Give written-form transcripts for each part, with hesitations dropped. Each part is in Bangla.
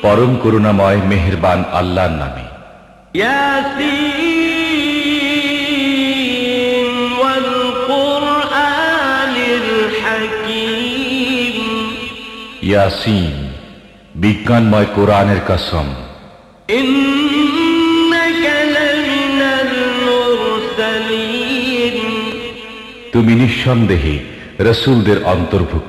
পরম করুণাময় মেহেরবান আল্লাহর নামে। ইয়াসিন ওয়াল কুরআনিল হাকীম। ইয়াসিন, বিজ্ঞানময় কোরআনের কসম। ইন্নাকা লামিনাল মুরসালিন, তুমি নিঃসন্দেহে রাসূলদের অন্তর্ভুক্ত।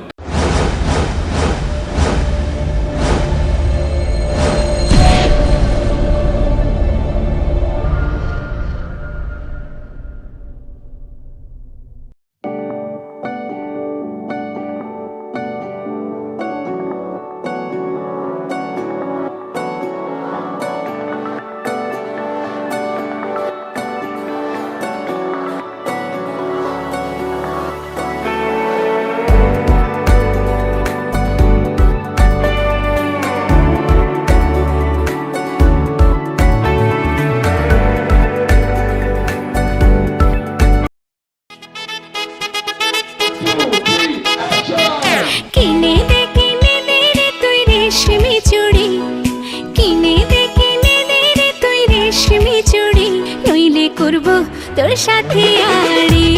তোর সাথে আড়ি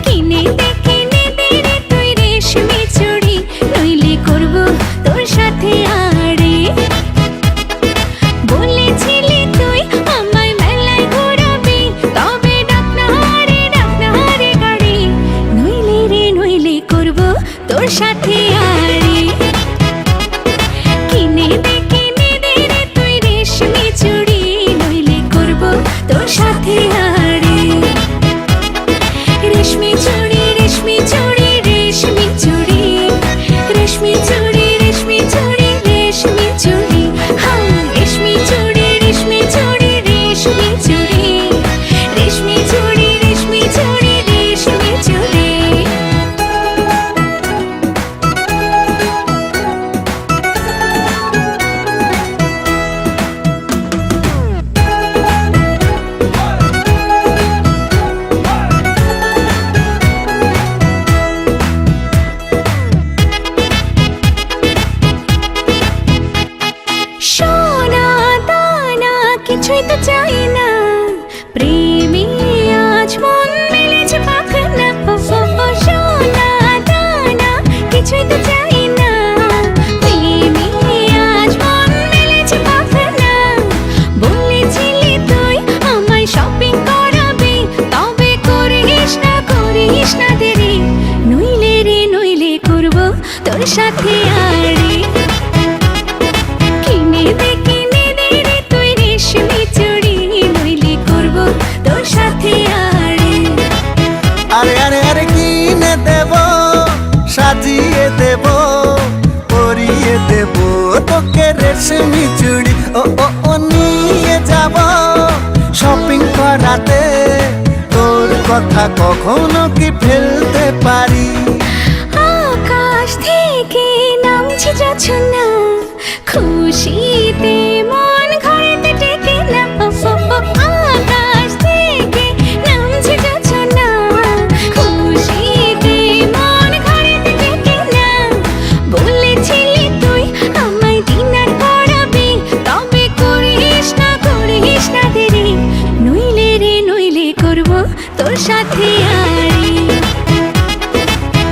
কিনে দে রে তুই রেশমি চুড়ি, নইলে করব তোর সাথে আড়ি। বলেছিলি তুই আমায় মেলায় ঘোরাবি, তবে ডাক না রে গাড়ি, নইলে করব তোর সাথে আড়ি। কিনে দে রে তুই রেশমি চুড়ি, নইলে করব তোর সাথে আড়ি। রেশমি চুড়ি রেশমি চুড়ি রেশমি চুড়ি, রেশমি চুড়ি রেশমি চুড়ি রেশমি চুড়ি, হ্যাঁ রেশমি চুড়ি রেশমি চুড়ি রেশমি চুড়ি, রেশমি চুড়ি রেশমি চুড়ি রেশমি চুড়ি। কিছুই তো চাই না, প্রেমে আজ মন মেলেছে পাখানা। সোনা দানা কিছুই তো চাই না, প্রেমে আজ মন মেলেছে পাখানা। বলেছিলি তুই আমায় শপিং করাবি, তবে করিস না দেরি, নইলে করব তোর সাথে আড়ি। কিনে দে রে তুই রেশমি চুড়ি, নইলে করব তোর সাথে আড়ি। আরে আরে আরে কিনে দেব, সাজিয়ে দেব, পরিয়ে দেব তোকে রেশমি চুড়ি। ও নিয়ে যাব শপিং করাতে, তোর কথা কখনো কি ফেলতে পারি? আকাশ থেকে নামছে জোছনা, খুশিতে মন ঘরেতে টেকে না। আকাশ থেকে নামছে জোছনা, খুশিতে মন ঘরেতে টেকে না। বলেছিলি তুই আমায় ডিনার করাবি, তবে করিস না দেরি, নইলে করব তোর সাথে আড়ি।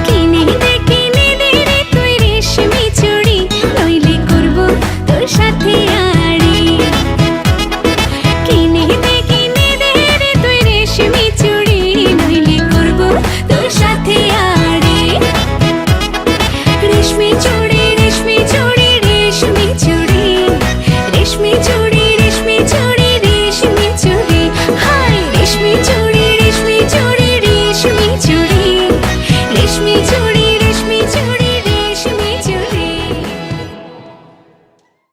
কিনে দে রে তুই রেশমি চুড়ি, নইলে করব তোর সাথে আড়ি। কিনে দে রে তুই রেশমি চুড়ি, নইলে করব তোর সাথে আড়ি। রেশমি চুড়ি